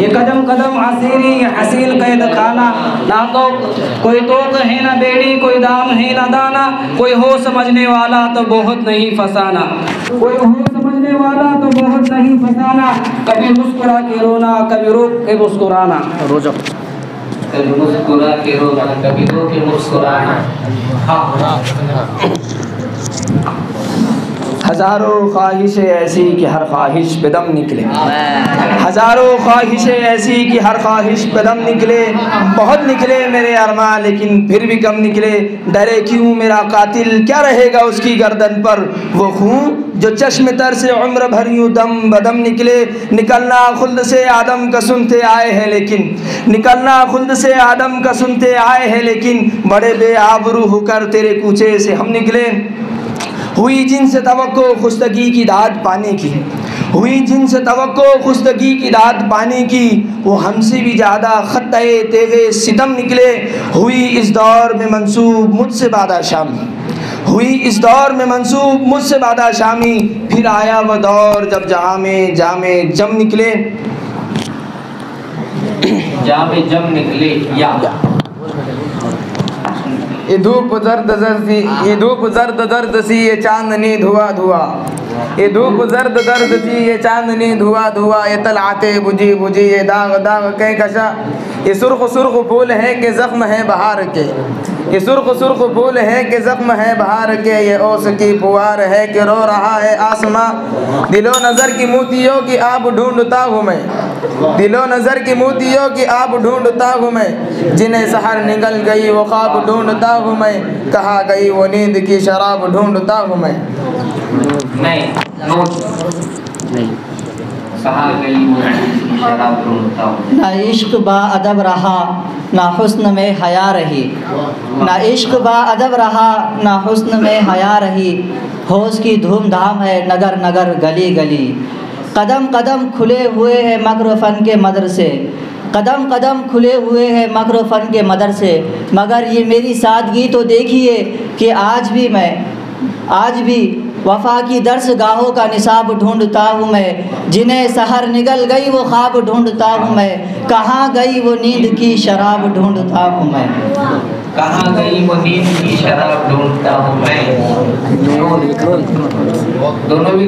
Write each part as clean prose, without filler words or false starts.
ये कदम कदम हसीरी हसीन कैद खाना, ना तो कोई तोक है ना बेड़ी, कोई दाम है ना दाना, कोई हो समझने वाला तो बहुत नहीं फसाना, कोई हो समझने वाला तो बहुत नहीं फसाना, कभी मुस्कुरा के रोना कभी रो के मुस्कुराना, रोजा कभी मुस्कुरा के रोना कभी रो के मुस्कुराना। हज़ारों ख्वाहिशें ऐसी कि हर ख्वाहिश पे दम निकले, हज़ारों ख्वाहिशें ऐसी कि हर ख्वाहिश पे दम निकले, बहुत निकले मेरे अरमान लेकिन फिर भी कम निकले, डरे क्यों मेरा कातिल क्या रहेगा उसकी गर्दन पर, वो खून जो चश्म तर से उम्र भर यूँ दम बदम निकले, निकलना खुल्द से आदम का सुनते आए हैं लेकिन, निकलना खुल्द से आदम का सुनते आए हैं लेकिन, बड़े बेआबरू होकर तेरे कूचे से हम निकले, हुई जिनसे तवक्को खुस्तगी की दाद पाने की, हुई जिनसे तवक्को खुस्तगी की दाद पाने की, वो हमसे भी ज़्यादा खत्ते तेगे सितम निकले, हुई इस दौर में मंसूब मुझसे बादा शामी, हुई इस दौर में मंसूब मुझसे बादा शामी, फिर आया वह दौर जब जामे जम निकले, जामे जम निकले या ये धूप जर्द दर्द सी ये चांदनी धुआं धुआं, ये धूप जर्द दर्द सी ये चांदनी धुआं धुआं, ये तलआते बुझी बुझी ये दाग दाग कहीं कशा, ये सुर्ख सुर्ख फूल है कि ज़ख्म है बहार के, ये सुर्ख सुर्ख फूल है कि ज़ख्म है बहार के, ये ओस की पुआर है कि रो रहा है आसमां, दिलो नज़र की मोतियों की आप ढूंढता हूँ मैं, दिलो नज़र की मोतियों की आप ढूंढता हूँ मैं, जिन्हें सहर निकल गई वो ख्वाब ढूंढता हूँ मैं, कहाँ गई वो नींद की शराब ढूंढता हूँ मैं। नहीं कहाँ गई वो शराब ढूंढता हूँ। ना इश्क बा अदब रहा ना हुस्न में हया रही, ना इश्क बा अदब रहा ना हुस्न में हया रही, होश की धूमधाम है नगर नगर गली गली, कदम कदम खुले हुए हैं मक्र फ़न के मदरसे, कदम कदम खुले हुए हैं मक्र फ़न के मदरसे, मगर ये मेरी सादगी तो देखिए कि आज भी वफ़ा की दर्स गाहों का निसाब ढूंढता हूँ मैं, जिन्हें सहर निकल गई वो ख्वाब ढूंढता हूँ मैं, कहाँ गई वो नींद की शराब ढूंढता हूँ मैं, कहाँ गई वो नींद की शराब ढूंढता हूँ मैं। दोनों भी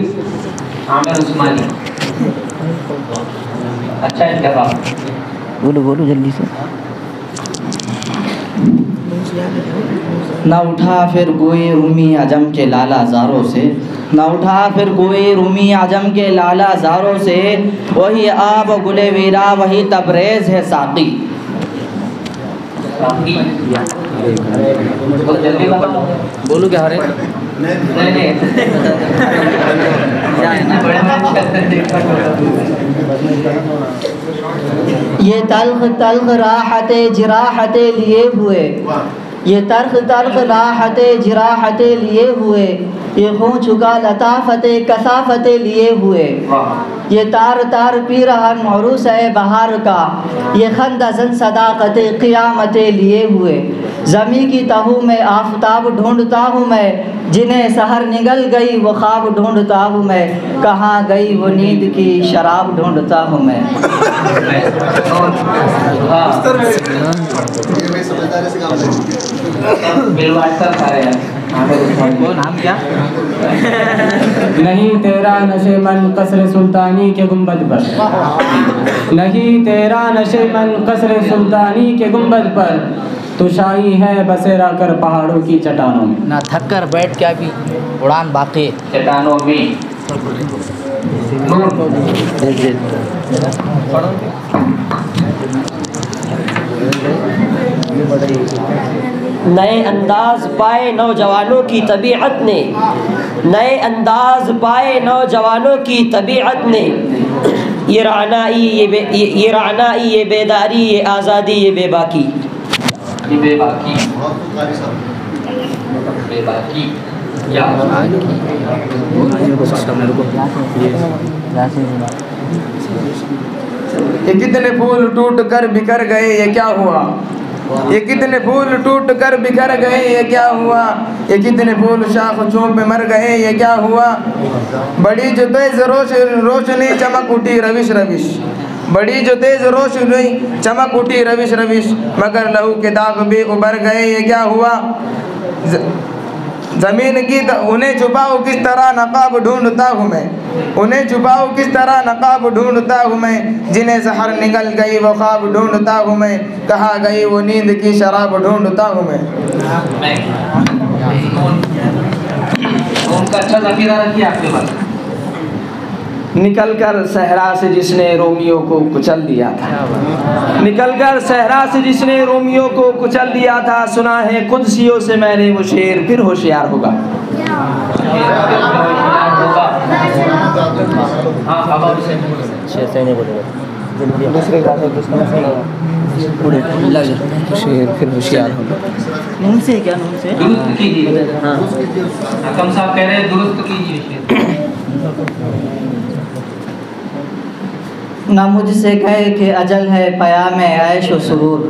आमिर उस्मानी, अच्छा इंतखाब। बोलो जल्दी से। ना उठा फिर गोए रूमी अजम के लाला ज़ारों से, ना उठा फिर गोए रूमी अजम के लाला ज़ारों से, वही आब गुले वीरा वही तबरेज़ है साक़ी। बोलू क्या हरे ये तल्ख तल्ख राहते जिराहते लिए हुए, ये तल्ख तल्ख राहते जिराहते लिए हुए, ये खून चुका लताफ़ते कसाफ़ते लिए हुए, ये तार तार पी रहा मौरूस है बहार का, ये खंदज़न सदाक़ते क़ियामते लिए हुए, ज़मी की तहु में आफ़ताब ढूंढता हूँ मैं, जिन्हें सहर निकल गई वो ख्वाब ढूंढता हूँ मैं, कहाँ गई वो नींद की शराब ढूंढता हूँ मैं। नाम क्या? नहीं तेरा नशे मन कसर सुल्तानी के गुंबद पर, नहीं तेरा नशे मन कसर सुल्तानी के गुंबद पर, तो शाही है बसेरा कर पहाड़ों की चट्टानों में। ना थक कर बैठ क्या भी उड़ान बाकी चट्टानों में। नए अंदाज पाए नौजवानों की तबीयत ने, नए अंदाज पाए नौजवानों की तबीयत ने, ये रानाई ये रानाई ये बेदारी ये आज़ादी ये बेबाकी, ये बेबाकी बेबाकी क्या? ये कितने फूल टूट कर बिखर गए ये क्या हुआ, ये कितने फूल टूट कर बिखर गए ये क्या हुआ, ये कितने फूल शाख चूम पे मर गए ये क्या हुआ, बड़ी जो तेज रोशनी चमक उठी रविश रविश, बड़ी जो तेज रोशनी हुई, चमक उठी रविश रविश, मगर लहू के दाग भी उभर गए। ये क्या हुआ? ज़मीन की उन्हें छुपाऊँ किस तरह नकाब ढूंढता हूँ मैं, उन्हें छुपाऊँ किस तरह नकाब ढूंढता हूँ मैं, जिन्हें सहर निकल गई वो ख्वाब ढूंढता हूँ मैं, कहाँ गई वो नींद की शराब ढूंढता हूँ मैं। उनका अच्छा ज़ख़ीरा रखिए आपके पास। निकलकर सहरा से जिसने रोमियो को कुचल दिया था, निकलकर सहरा से जिसने रोमियो को कुचल दिया था, सुना है कुदसियों से मैंने वो शेर फिर होशियार होगा। शेर फिर होशियार होगा। नून से क्या? नून से दुरुस्त कीजिए। हकम साहब कह रहे हैं दुरुस्त कीजिए। ना मुझसे कहे कि अजल है पयाम ऐश व सुरूर,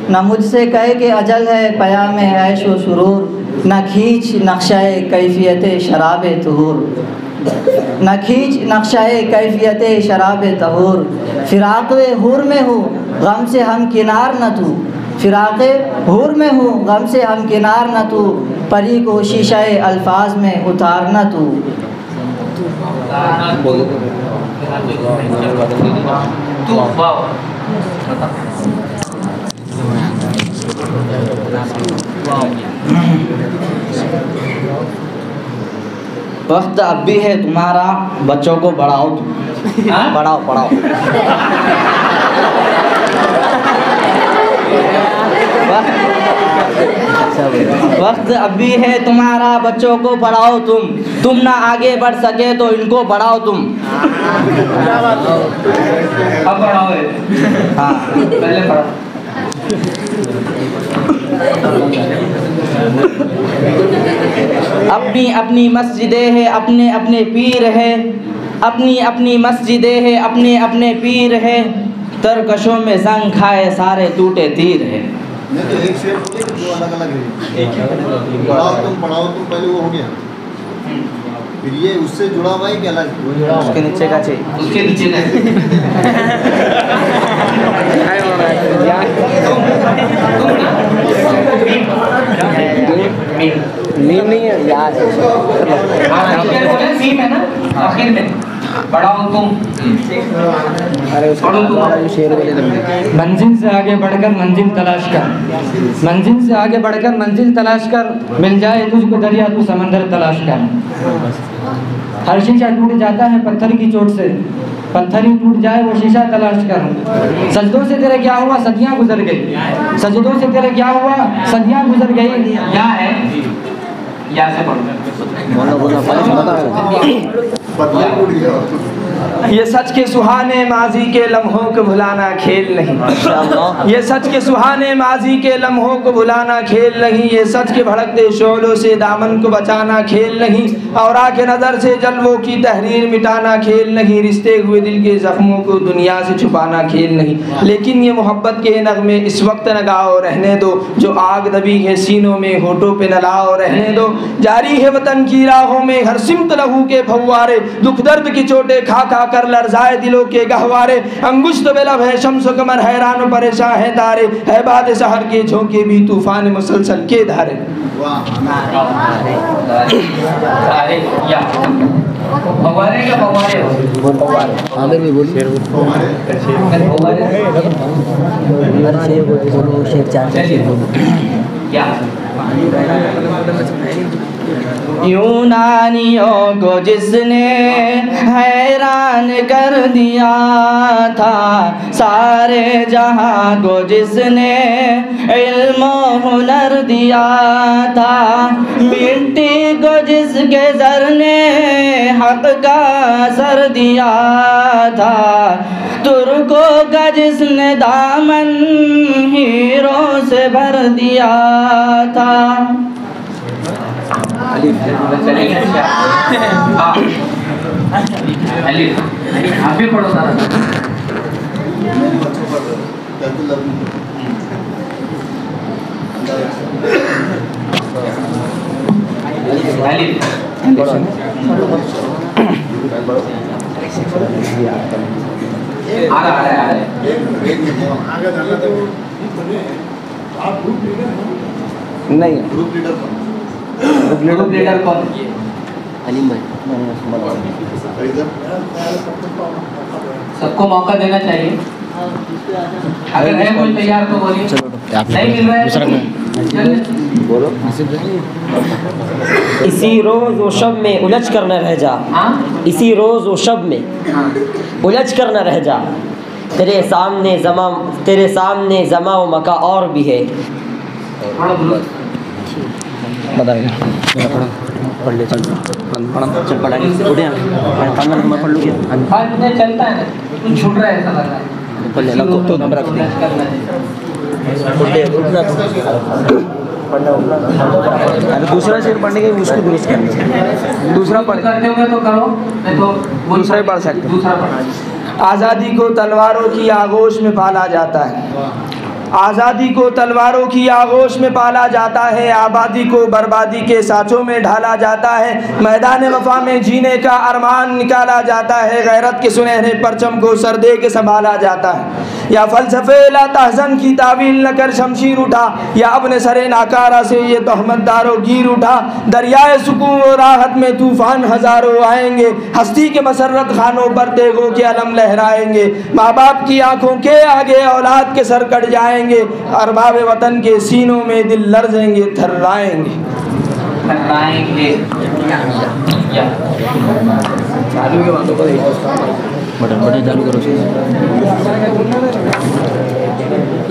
ना मुझसे कहे कि अजल है पयाम ऐश व सुरूर, ना खींच नक्शाए कैफियत शराब तहूर, ना खींच नक्शाए कैफियत शराब तहूर, फिराक़ हूर में हूँ गम से हम किनार न तू, फिराक़ हूर में हूँ गम से हम किनार न तू, परी को शीशाए अल्फाज में उतार न तू। वक्त अब भी है तुम्हारा, बच्चों को पढ़ाओ तुम। पढ़ाओ पढ़ाओ। वक्त अब भी है तुम्हारा, बच्चों को पढ़ाओ तुम ना आगे बढ़ सके तो इनको पढ़ाओ तुम। अब पढ़ाओ। हाँ पहले पढ़ाओ। अपनी अपनी मस्जिदें हैं, अपने अपने पीर है, अपनी अपनी मस्जिदें हैं, अपने अपने पीर है, तरकशों में जंग खाए सारे टूटे तीर है। नहीं तो एक शेर बोलिए कि दो अलग अलग है। पढ़ाओ तुम पहले वो हो गया, फिर ये उससे जुड़ा हुआ है कि अलग? उसके नीचे का चाहिए, उसके नीचे का मीम नहीं है यार, मीम है ना आखिर में। पढ़ाओ तुम। अरे उसका शेर बोले तुमने। मंजिल से आगे बढ़कर मंजिल तलाश कर, मंजिल से आगे बढ़कर मंजिल तलाश कर, मिल जाए तुझको दरिया तू समंदर तलाश कर। हर शीशा टूट जाता है पत्थर की चोट से, पत्थर ही टूट जाए वो शीशा तलाश कर। सजदों से तेरे क्या हुआ सदियां गुजर गई, सजदों से तेरे क्या हुआ सदियां गुजर गई। या है या से पढ़ो। ये सच के सुहाने माजी के लम्हों को भुलाना खेल नहीं, ये सच के सुहाने माजी के लम्हों को भुलाना खेल नहीं, ये सच के भड़कते शोलों से दामन को बचाना खेल नहीं, और आके नज़र से जलवों की तहरीर मिटाना खेल नहीं, रिश्ते हुए दिल के ज़ख्मों को दुनिया से छुपाना खेल नहीं। लेकिन ये मोहब्बत के नगमे इस वक्त न गाओ रहने दो, जो आग दबी है सीनों में होठों पे न लाओ रहने दो। जारी है वतन की राहों में हर सिमत लहू के फव्वारे, दुख दर्द की चोटें खा खा कर लरज़ाए दिलों के गहवारे। अंगुश्त बेलब है शम्स कमर हैरान परेशान है तारे, है बाद सहर के झोंके भी तूफान मुसलसल के धारे। आमिर भी बोलिए। यूनानियों को जिसने हैरान कर दिया था, सारे जहां को जिसने इल्म हुनर दिया था, मिट्टी को जिसके सर ने हक का सर दिया था, तुर्कों का जिसने दामन हीरों से भर दिया था। आप भी पढ़ो सारा। नहीं ग्रुप लीडर ग्रुप लीडर कौन? अलीम भाई। सबको मौका देना चाहिए। अगर है कोई तैयार तो बोलिए। नहीं मिल रहा है बोलो। इसी रोज व शब में उलझ कर न रह जा, इसी रोज व शब में उलझ कर न रह जा, तेरे सामने जमा व मका और भी है। पढ़ ले चल पढ़ा पढ़ लूँगी चलता है कुछ छूट रहा है ऐसा लग रहा है। पढ़ लेना तो नंबर रख दे। अरे दूसरा शेर पढ़ने के उसको दुरुस्त करना, दूसरा पढ़ करते हुए तो करो, नहीं तो दूसरा ही पढ़ सकते। दूसरा पढ़ा। आज़ादी को तलवारों की आगोश में पाला जाता है, आज़ादी को तलवारों की आगोश में पाला जाता है, आबादी को बर्बादी के साँचों में ढाला जाता है, मैदान वफा में जीने का अरमान निकाला जाता है, गैरत के सुनहरे परचम को सर दे के संभाला जाता है। या फलसफे ला तहज़न की तावील न कर शमशीर उठा, या अपने सरे नाकारा से ये तहमतदारों गिर उठा, दरियाए सुकून और राहत में तूफ़ान हज़ारों आएंगे, हस्ती के मसरत खानों पर तेगों के अलम लहराएंगे, माँ बाप की आँखों के आगे औलाद के सर कट जाएंगे, अरबाब वतन के सीनों में दिल लर्ज़ेंगे थर्राएंगे। बटन चालू करो।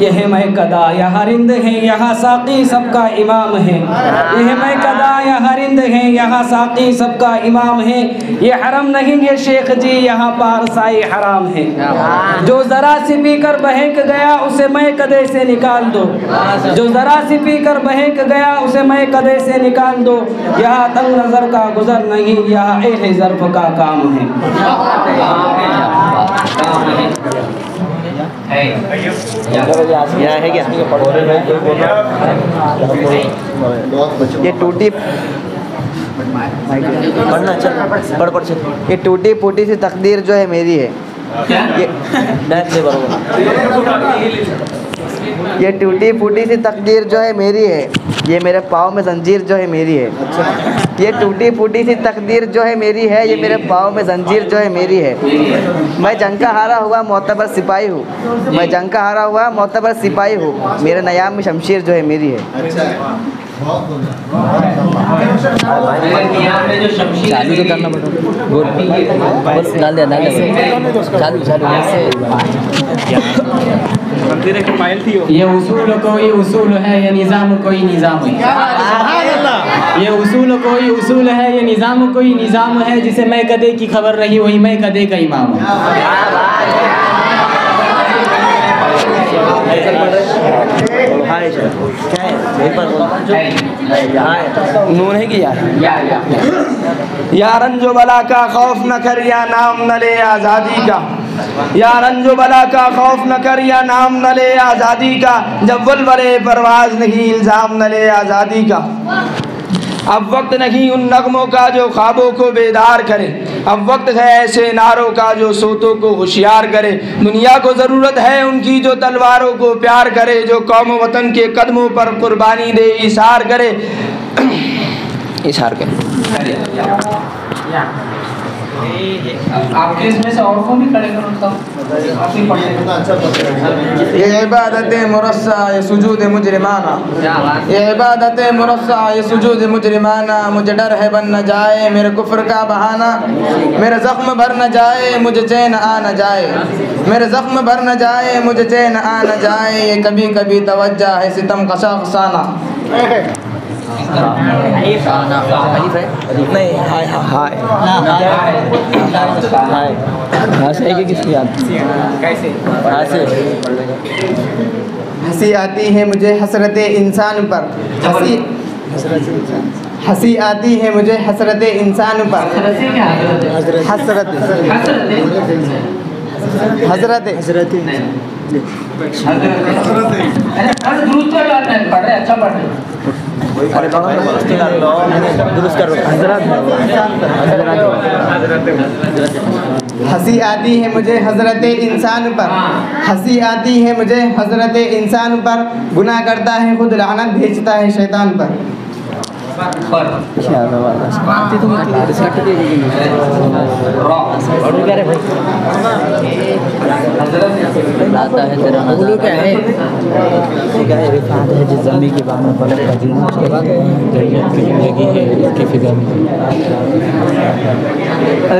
यह मैं कदा या हरिंद है यहाँ साकी सबका इमाम है, यह मैं कदा या हरिंद है यहाँ साकी सबका इमाम है, ये हरम नहीं ये शेख जी यहाँ पारसाई हराम है, जो ज़रा सी पीकर बहक गया उसे मैं कदे से निकाल दो, जो ज़रा सी पीकर बहक गया उसे मैं कदे से निकाल दो, यहाँ तंग नज़र का गुज़र नहीं यहाँ एह ज़र्फ़ का काम है। यहाँ है क्या? ये टूटी पढ़ना चल पढ़ चल। ये टूटी फूटी सी तकदीर जो है मेरी है, ये टूटी फूटी सी तकदीर जो है मेरी है, ये मेरे पाँव में जंजीर जो है मेरी है। ये टूटी फूटी सी तकदीर जो है मेरी है, ये मेरे पाँव में जंजीर जो है मेरी है। मैं जंग का हारा हुआ मोतबर सिपाही हूँ, मैं जंग का हारा हुआ मोतबर सिपाही हूँ, मेरे नयाम में शमशीर जो है मेरी है। चालू तो करना पड़ेगा। बस डाल दिया चालू ये उसूल कोई उसूल है ये निज़ाम कोई निज़ाम है, ये उसूल कोई उसूल है ये निज़ाम कोई निज़ाम है, जिसे मैं कदे की खबर रही वही मैं कदे का इमाम हूँ। नून है कि या रंजो बला का खौफ न कर या नाम न ले आज़ादी का, या रंजो बला का खौफ न कर या नाम न ले आज़ादी का, जब वलवले परवाज नहीं इल्ज़ाम न ले आज़ादी का। अब वक्त नहीं उन नगमों का जो ख्वाबों को बेदार करे, अब वक्त है ऐसे नारों का जो सोतों को होशियार करे, दुनिया को ज़रूरत है उनकी जो तलवारों को प्यार करे, जो कौम वतन के कदमों पर कुर्बानी दे इशार करे, इशार करे। आपके इसमें से और को भी खड़े करो ये इबादत मुरस्सा ये सुजूद मुजरिमाना, ये इबादत मुरस्सा ये सुजूद मुजरिमाना, मुझे डर है बन न जाए मेरे कुफ्र का बहाना, मेरे ज़ख्म भर न जाए मुझे चैन आ न जाए, मेरे ज़ख्म भर न जाए मुझे चैन आ न जाए, ये कभी कभी तवज्जा है सितम कशा खसाना। नहीं हाय हाय हाँ से कि किसकी याद कैसे हाँ से हंसी आती है मुझे हसरत इंसान पर, हंसी आती है मुझे हसरत इंसान पर, हसरत हजरत हजरत अच्छा पढ़ रहे दुरुस्त करो। हंसी आती है मुझे हजरत इंसान पर, हंसी आती है मुझे हजरत इंसान पर, गुनाह करता है खुद लानत भेजता है शैतान पर।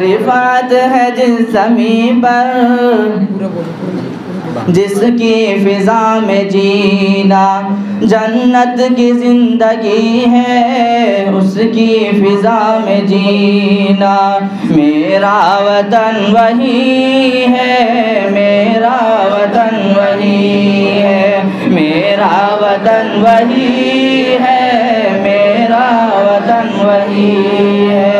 रिफात है जिस ज़मीं पर जिसकी फिजा में जीना जन्नत की जिंदगी है, उसकी फिजा में जीना। मेरा वतन वही है, मेरा वतन वही है, मेरा वतन वही है, मेरा वतन वही है।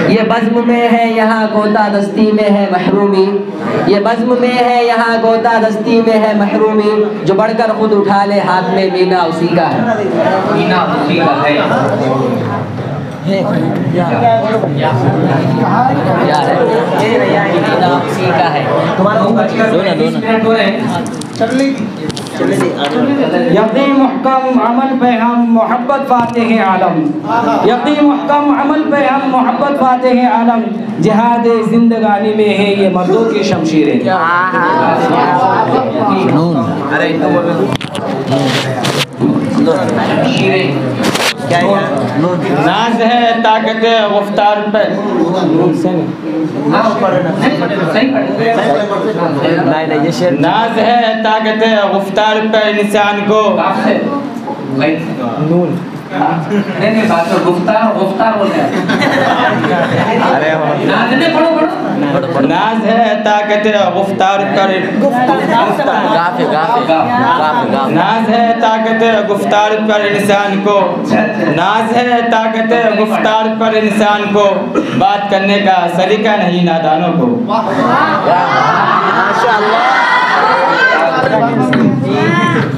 ये बज़्म में है यहाँ गोता दस्ती में है महरूमी, ये बज़्म में है यहाँ गोता दस्ती में है महरूमी। जो बढ़कर खुद उठा ले हाथ में मीना उसी का है, मीना उसी का है। उसी का है। यकीन मुहकम अमल पे हम मोहब्बत पाते हैं आलम, यकीन मुहकम अमल पे हम मोहब्बत पाते हैं आलम। जिहाद जिंदगानी में है ये मर्दों की शमशीरें। नाज है ताकत गुफ्तार पे, नाज है ताकत गुफ्तार पे इंसान को। नहीं बात तो गुफ्तार गुफ्तार बोल रहे हैं। नाज है ताकत गुफ्तार पर, नाज है ताकत गुफ्तार पर इंसान को, नाज है ताकत गुफ्तार पर इंसान को। बात करने का सलीका नहीं नादानों को।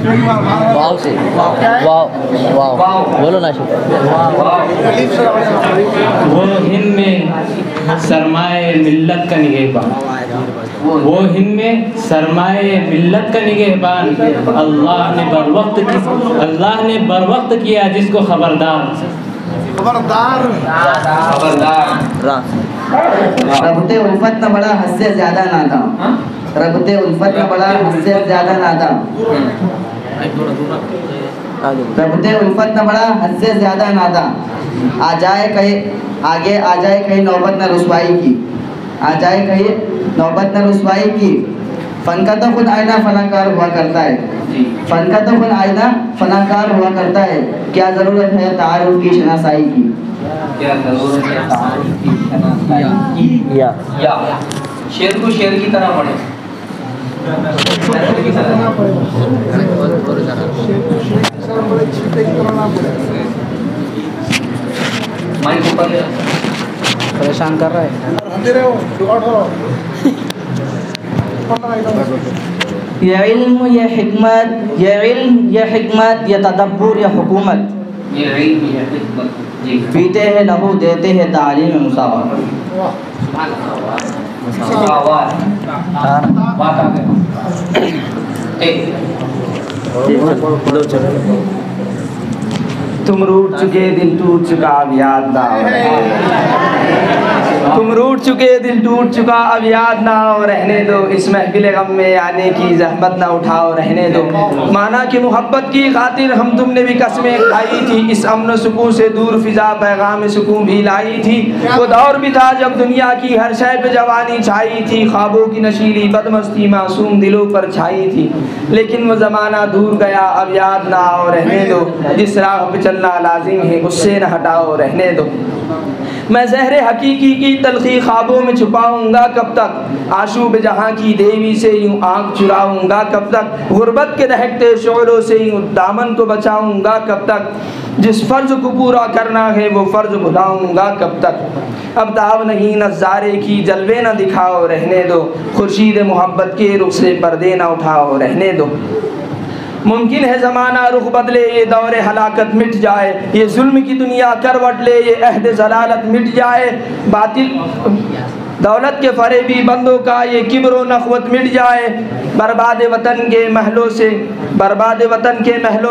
वाव से वाव वाव बोलो ना। वो हिंद में सरमाए मिल्लत का निगहबान, वो हिंद में सरमाए मिल्लत का निगहबान। अल्लाह ने बर वक्त किया जिसको खबरदार, खबरदार रबते उल्फत न बड़ा हद से ज्यादा नादा, रबते उल्फत न बड़ा हद से ज्यादा नादा, रबते उल्फत न बड़ा हद से ज्यादा नादा। आ जाए कहीं आगे, आ जाए कहीं नौबत न रुसवाई की, आ जाए कहीं नौबत न रुसवाई की। फन का तो खुद आईना फनाकार हुआ करता है, फन का तो खुद आईना फनाकार हुआ करता है। क्या ज़रूरत है तारुफ की शनासाई की, क्या जरूरत है तारीफ की शनासाई या शेर को शेर की तरह पढ़े। माइक ऊपर परेशान कर रहा है। ये इल्म ये हिकमत, ये इल्म ये हिकमत, ये तदब्बुर ये हुकूमत, ये इल्म ये हिकमत पीते हैं लहू देते हैं तालीम मुसावत। तुम रूठ चुके दिल टूट चुका अब याद ना, तुम रूठ चुके दिल टूट चुका अब याद ना आओ। रहने दो इस महफिल गम में आने की जहमत ना उठाओ, रहने दो। माना कि मोहब्बत की खातिर हम तुमने भी कसमें खाई थी, इस अमन सुकून से दूर फिजा पैगाम सुकून भी लाई थी। वो दौर भी था जब दुनिया की हर शय पे जवानी छाई थी, ख्वाबों की नशीली बदमस्ती मासूम दिलों पर छाई थी। लेकिन वो ज़माना दूर गया अब याद ना आओ, रहने दो। जिस राह पे चलना लाजिम है उससे न हटाओ, रहने दो। मैं ज़हरे हकीकी की तलखी ख्वाबों में छुपाऊंगा कब तक, आशूब जहाँ की देवी से यूँ आँख चुराऊंगा कब तक, गुर्बत के दहकते शोलों से यूँ दामन को बचाऊंगा कब तक, जिस फ़र्ज़ को पूरा करना है वो फ़र्ज़ भुलाऊंगा कब तक। अब दाव नहीं नज़ारे की जलवे न दिखाओ रहने दो, खुर्शीद मोहब्बत के रुख से पर्दे न उठाओ रहने दो। मुमकिन है ज़माना रुख बदले, ये दौरे हलाकत मिट जाए, ये जुल्म की दुनिया करवट ले, ये अहद ज़लालत मिट जाए, बातिल दौलत के फरेबी बंदों का ये किब्र नख़वत मिट जाए, बर्बाद वतन के महलों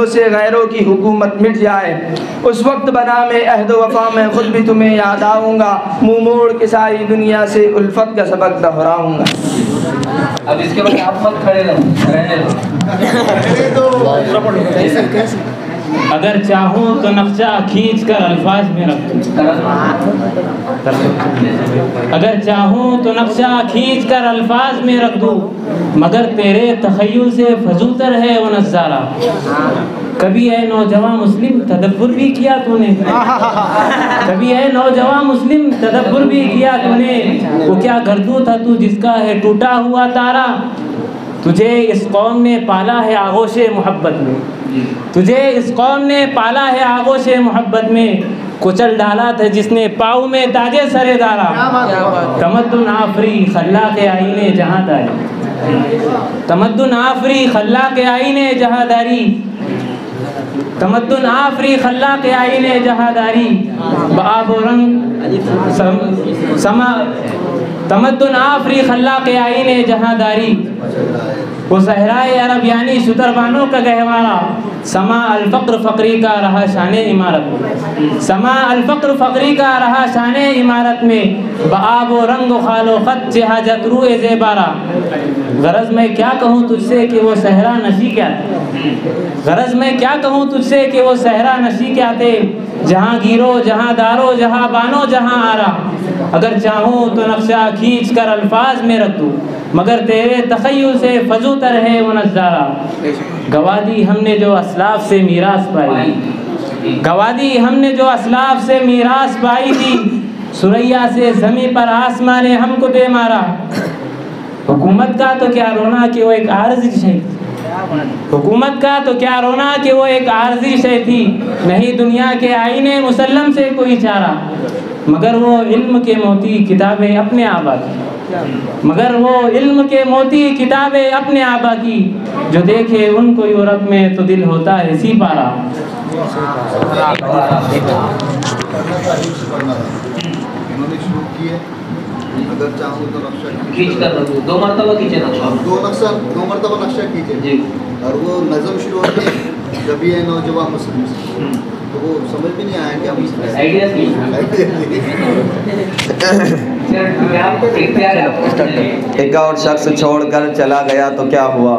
से गैरों की हुकूमत मिट जाए। उस वक्त बना में अहद वफ़ा में ख़ुद भी तुम्हें याद आऊँगा, मुँह मोड़ के सारी दुनिया से उल्फत का सबक दोहराऊँगा। अब इसके बाद आप मत खड़े रहने दो। अगर चाहूँ तो नक्शा खींच कर अल्फाज में रख दूँ, अगर चाहूँ तो नक्शा खींच कर अल्फाज में रख दूँ, मगर तेरे तख़य्युल से फजूतर है वो नज़ारा। कभी है नौजवान मुस्लिम तदब्बुर भी किया तूने, कभी है नौजवान मुस्लिम तदब्बुर भी किया तूने, वो क्या गर्दू था तू जिसका है टूटा हुआ तारा। तुझे इस कौम ने पाला है आगोशे मोहब्बत में, तुझे इस कौम ने पाला है आगोशे मोहब्बत में, कुचल डाला था जिसने पाँव में ताजे सरेदारा। तमद्दुन आफरी खल्ला के आईने जहांदारी, तमद्दुन आफरी खल्ला के आईने जहांदारी, तमद्दुन आफरी खल्ला के आईने जहांदारी, बाब रंग समा तमद्दुन आफरी खल्ला के आईने जहांदारी। वो सहराए अरब यानी शुतरबानों का गहवारा, समा अलफ़क्र फ़क़री का रहा शाने इमारत में, समा अलफ़क्र फ़क़री का रहा शाने इमारत में, बाब व रंग खालो ख़त जहाजत रूए ज़ेबारा। गरज मैं क्या कहूँ तुझसे कि वो सहरा नशी क्या थे, गरज मैं क्या कहूँ तुझसे कि वो सहरा नशी क्या थे, जहाँ गिरो जहाँ दारो जहाँ बानो जहाँ आरा। अगर चाहूँ तो नक्शा खींच कर अल्फाज में रख दूँ, मगर तेरे तख़य्युल से फजूतर है वो नज़ारा। गवादी हमने जो असलाफ से मीरास पाई, गवादी हमने जो असलाफ से मीरास पाई थी, सुरैया से ज़मीं पर आसमां ने हमको दे मारा। हुकूमत का तो क्या रोना कि वो एक आर्ज़ी शय थी, हुकूमत का तो क्या रोना कि वो एक आर्ज़ी शय थी, नहीं दुनिया के आईने मुसल्लम से कोई चारा। मगर वो इल्म के मोती किताबें अपने आबा की, मगर वो इल्म के मोती किताबें अपने आबा की, जो देखे उनको यूरोप में तो दिल होता है इसी पारा। अगर चाहूँ तो नक्शा खींच कर रखो, 2 मरतबा खींचे नक्शा, 2 मरतबा नक्शा खींचे जी। और वो नज़म शुरू होती है जब ये नौजवान मुस्लिम, तो वो समझ भी नहीं आया कि हम आइडिया एक और शख्स छोड़कर चला गया तो क्या हुआ।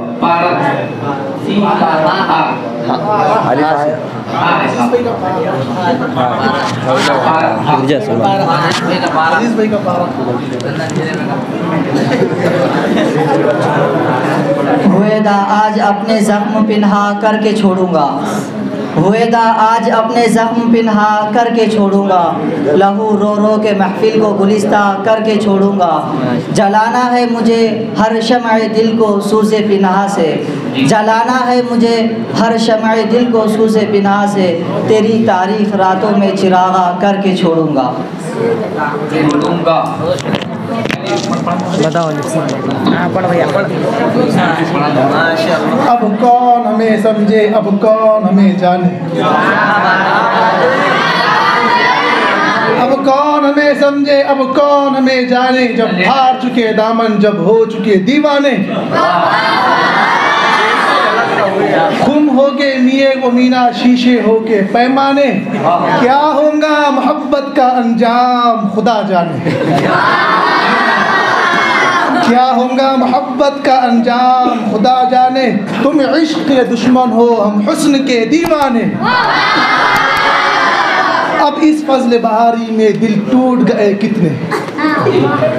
हुएदा आज अपने ज़ख्म पिन्हा करके छोड़ूंगा, हुएदा आज अपने ज़ख्म पिन्हा करके छोड़ूंगा, लहू रो रो के महफिल को गुलिस्ता करके छोड़ूंगा। जलाना है मुझे हर शम्अ दिल को सूज़े पिन्हा से, जलाना है मुझे हर शम्अ दिल को सूज़े पिन्हा से, तेरी तारीख़ रातों में चिरागा करके छोड़ूंगा। बताओ पढ़ भैया पढ़। अब कौन हमें समझे, अब कौन हमें जाने, अब कौन हमें समझे, अब कौन हमें जाने, जब हार चुके दामन, जब हो चुके दीवाने। खुम हो के मिये वो मीना, शीशे हो के पैमाने, क्या होगा मोहब्बत का अंजाम खुदा जाने, क्या होगा मोहब्बत का अंजाम खुदा जाने। तुम इश्क के दुश्मन हो, हम हुस्न के दीवाने। अब इस फजल बहारी में दिल टूट गए कितने,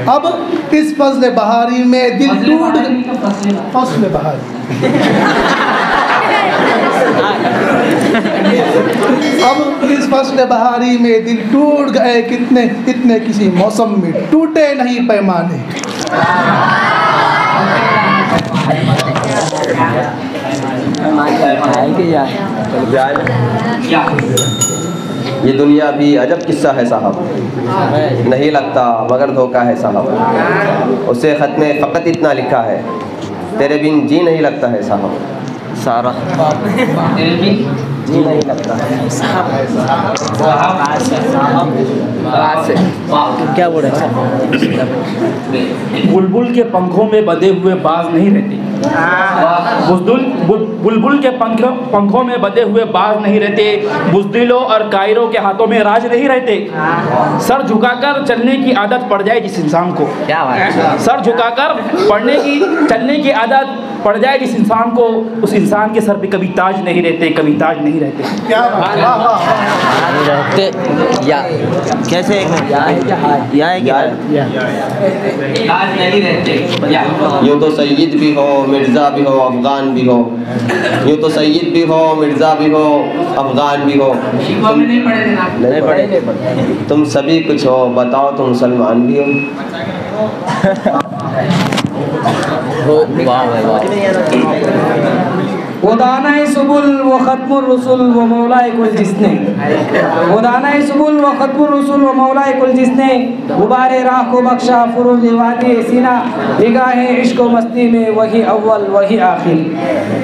अब इस फजल बहारी में दिल टूट गए, फजल बहारी अब इस फसल बहारी में दिल टूट गए कितने कितने, किसी मौसम में टूटे नहीं पैमाने। ये दुनिया भी अजब किस्सा है साहब, नहीं लगता मगर धोखा है साहब। उसे ख़त में फ़कत इतना लिखा है, तेरे बिन जी नहीं लगता है साहब। सारा जी नहीं लगता है क्या बोल रहे बुलबुल के पंखों में बंधे हुए बाज नहीं रहते। बुलबुल के पंखों में बंधे हुए बाज नहीं रहते। बुज़दिलों और कायरों के हाथों में राज नहीं रहते। सर झुकाकर चलने की आदत पड़ जाए जिस इंसान को, क्या सर झुकाकर चलने की आदत पड़ जाए जिस इंसान को, उस इंसान के सर पे कभी ताज नहीं रहते, कभी ताज नहीं रहते। क्या रहते या कैसे ताज नहीं रहते। यूँ तो सैयद भी हो, मिर्ज़ा भी हो, अफ़गान भी हो। यूँ तो सैयद भी हो, मिर्ज़ा भी हो, अफ़गान भी हो। नहीं पढ़े। तुम सभी कुछ हो, बताओ तुम मुसलमान भी हो। वो दाना-ए सुबुल व ख़त्मुर रसूल व मौलाए कुल जिसने, वो दाना-ए सुबुल व ख़त्मुर रसूल व मौलाए कुल जिसने, गुबारे राह को बख्शा फुरूज़ वादी सीना। निगाहे इश्क व मस्ती में वही अव्वल वही आखिर,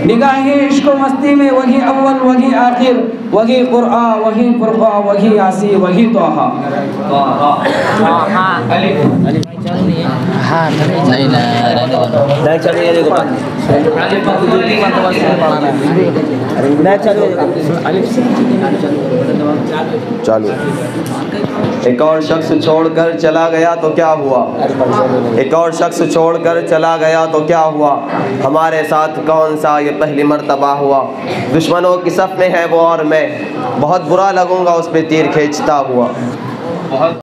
निगाहे इश्क व मस्ती में वही अव्वल वही आखिर। वही क़ुरआ वही फ़ुरक़ा वही यासी वही तोहा। हाँ नहीं चलो। एक और शख्स छोड़कर चला गया तो क्या हुआ, एक और शख्स छोड़कर चला गया तो क्या हुआ। हमारे साथ कौन सा ये पहली मर्तबा हुआ। दुश्मनों की सफ़ में है वो और मैं, बहुत बुरा लगूंगा उस पे तीर खींचता हुआ।